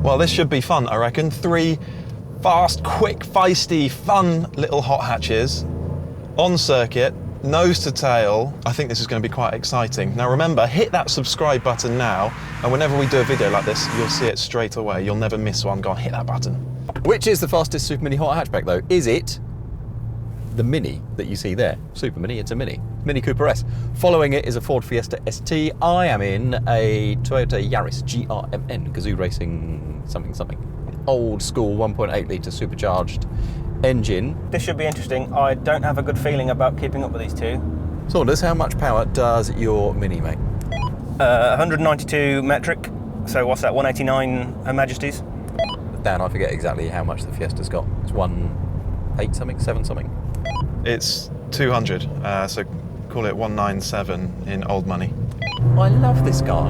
Well, this should be fun, I reckon. 3 fast, quick, feisty, fun little hot hatches on circuit, nose to tail. I think this is going to be quite exciting. Now remember, hit that subscribe button now, and whenever we do a video like this, you'll see it straight away. You'll never miss one. Go on, hit that button. Which is the fastest Super Mini hot hatchback though? Is it the Mini that you see there? Super Mini, it's a Mini. Mini Cooper S. Following it is a Ford Fiesta ST. I am in a Toyota Yaris GRMN, Gazoo Racing something. Old school 1.8 litre supercharged engine. This should be interesting. I don't have a good feeling about keeping up with these two. Saunders, how much power does your Mini make? 192 metric. So what's that, 189 Her Majesty's? Dan, I forget exactly how much the Fiesta's got. It's 1.8 something, 7 something. It's 200, so call it 197 in old money. I love this car.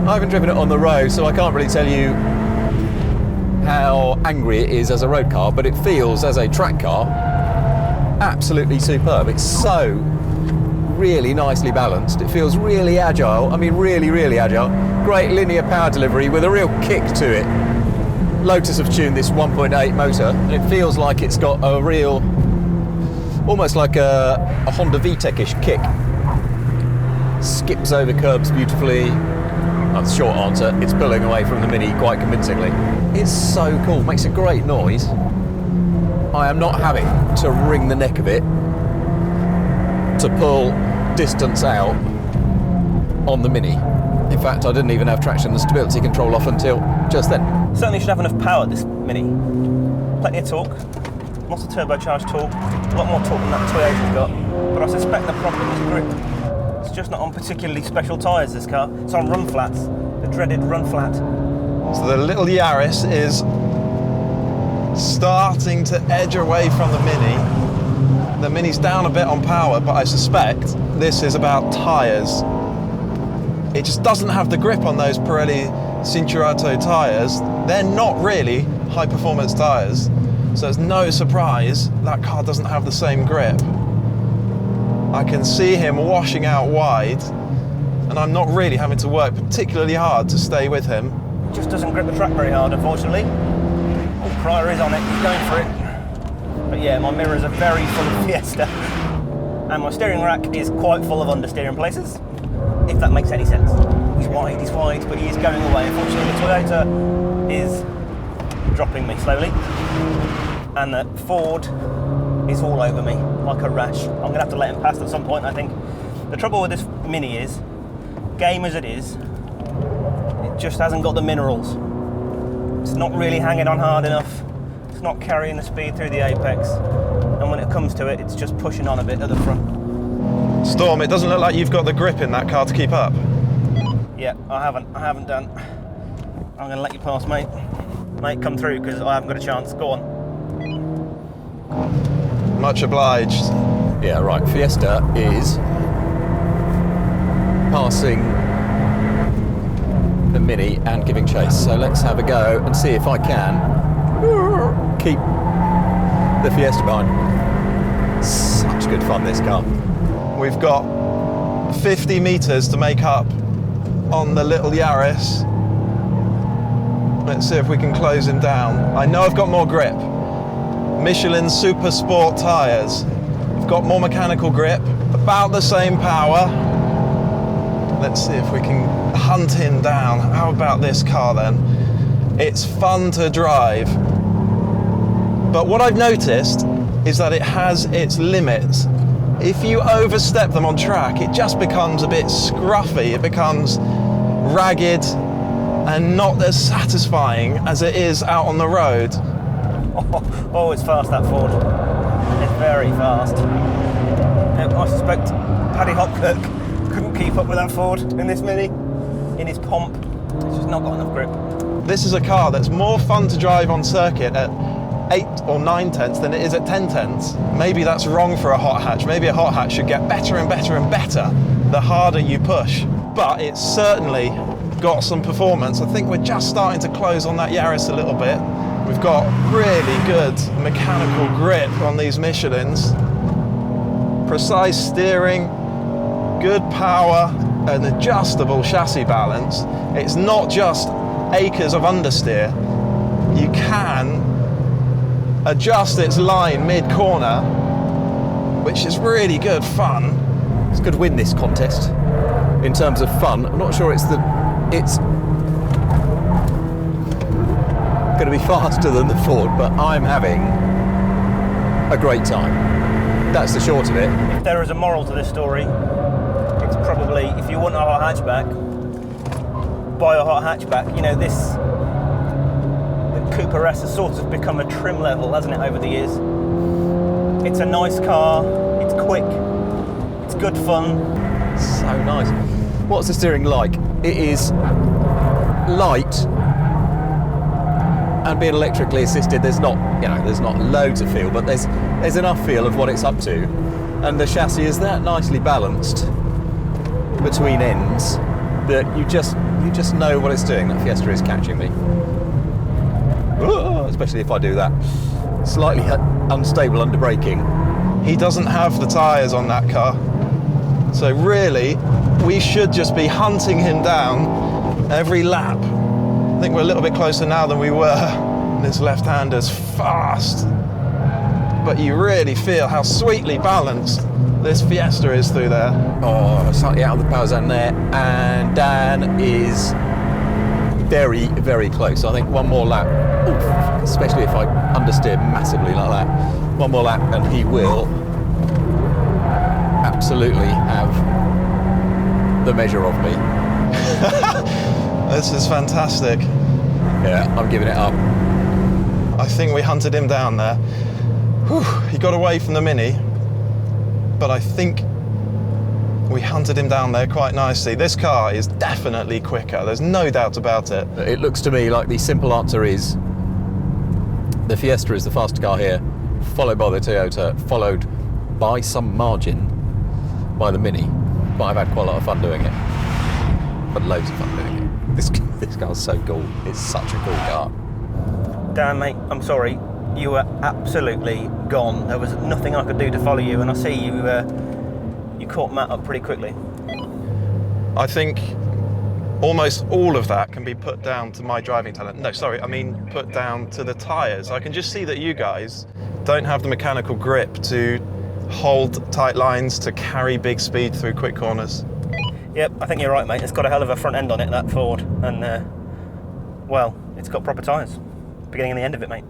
I haven't driven it on the road, so I can't really tell you how angry it is as a road car, but it feels as a track car absolutely superb. It's so really nicely balanced. It feels really agile. I mean, really agile. Great linear power delivery with a real kick to it. Lotus have tuned this 1.8 motor, and it feels like it's got a real, almost like a Honda VTEC-ish kick. Skips over curbs beautifully. That's the short answer. It's pulling away from the Mini quite convincingly. It's so cool, makes a great noise. I am not having to wring the neck of it to pull distance out on the Mini. In fact, I didn't even have traction and stability control off until just then. Certainly should have enough power, this Mini. Plenty of torque, lots of turbocharged torque, a lot more torque than that Toyota's got, but I suspect the problem is grip. It's just not on particularly special tyres, this car. It's on run flats, the dreaded run flat. So the little Yaris is starting to edge away from the Mini. The Mini's down a bit on power, but I suspect this is about tyres. It just doesn't have the grip on those Pirelli Cinturato tyres. They're not really high performance tyres, so it's no surprise that car doesn't have the same grip. I can see him washing out wide, and I'm not really having to work particularly hard to stay with him. It just doesn't grip the track very hard, unfortunately. Oh, Pryor is on it, he's going for it. But yeah, my mirrors are very full of Fiesta, and my steering rack is quite full of understeer in places, if that makes any sense. He's wide, but he is going away. Unfortunately, the Toyota is dropping me slowly, and the Ford is all over me like a rash. I'm going to have to let him pass at some point, I think. The trouble with this Mini is, game as it is, it just hasn't got the minerals. It's not really hanging on hard enough. It's not carrying the speed through the apex. And when it comes to it, it's just pushing on a bit at the front. Storm, it doesn't look like you've got the grip in that car to keep up. Yeah, I haven't done. I'm going to let you pass, mate. Mate, come through, because I haven't got a chance. Go on. Much obliged. Yeah, right, Fiesta is passing the Mini and giving chase. So let's have a go and see if I can keep the Fiesta behind. Such good fun, this car. We've got 50 metres to make up on the little Yaris. Let's see if we can close him down. I know I've got more grip. Michelin Super Sport tyres. I've got more mechanical grip, about the same power. Let's see if we can hunt him down. How about this car then? It's fun to drive, but what I've noticed is that it has its limits. If you overstep them on track, it just becomes a bit scruffy. It becomes ragged and not as satisfying as it is out on the road. Oh, it's fast, that Ford. It's very fast. I suspect Paddy Hopkirk couldn't keep up with that Ford in this Mini. In his pomp, it's just not got enough grip. This is a car that's more fun to drive on circuit at 8 or 9 tenths than it is at 10 tenths. Maybe that's wrong for a hot hatch. Maybe a hot hatch should get better and better and better the harder you push. But it's certainly got some performance. I think we're just starting to close on that Yaris a little bit. We've got really good mechanical grip on these Michelins. Precise steering, good power, and adjustable chassis balance. It's not just acres of understeer, you can adjust its line mid-corner, which is really good fun. It's good win this contest in terms of fun. I'm not sure it's going to be faster than the Ford, but I'm having a great time. That's the short of it. If there is a moral to this story, it's probably, if you want a hot hatchback, buy a hot hatchback. You know, the Cooper S has sort of become a trim level, hasn't it, over the years? It's a nice car, it's quick, it's good fun. So nice. What's the steering like? It is light, and being electrically assisted, there's not loads of feel, but there's enough feel of what it's up to, and the chassis is that nicely balanced between ends that you just know what it's doing. That Fiesta is catching me, especially if I do that slightly unstable under braking. He doesn't have the tyres on that car, so really we should just be hunting him down every lap. I think we're a little bit closer now than we were. This left-hander's fast, but you really feel how sweetly balanced this Fiesta is through there. Oh, slightly out of the power zone there, and Dan is very, very close. I think one more lap, especially if I understeer massively like that, one more lap and he will absolutely have the measure of me. This is fantastic. Yeah, I'm giving it up. I think we hunted him down there. Whew, he got away from the Mini, but I think we hunted him down there quite nicely. This car is definitely quicker, there's no doubt about it. It looks to me like the simple answer is the Fiesta is the faster car here, followed by the Toyota, followed by some margin by the Mini. But I've had quite a lot of fun doing it. But loads of fun doing it. This car's so cool. It's such a cool car. Dan, mate, I'm sorry. You were absolutely gone. There was nothing I could do to follow you, and I see you caught Matt up pretty quickly. I think almost all of that can be put down to my driving talent. No, sorry, I mean put down to the tyres. I can just see that you guys don't have the mechanical grip to hold tight lines, to carry big speed through quick corners. Yep, I think you're right, mate. It's got a hell of a front end on it, that Ford, and well, it's got proper tyres. Beginning and the end of it, mate.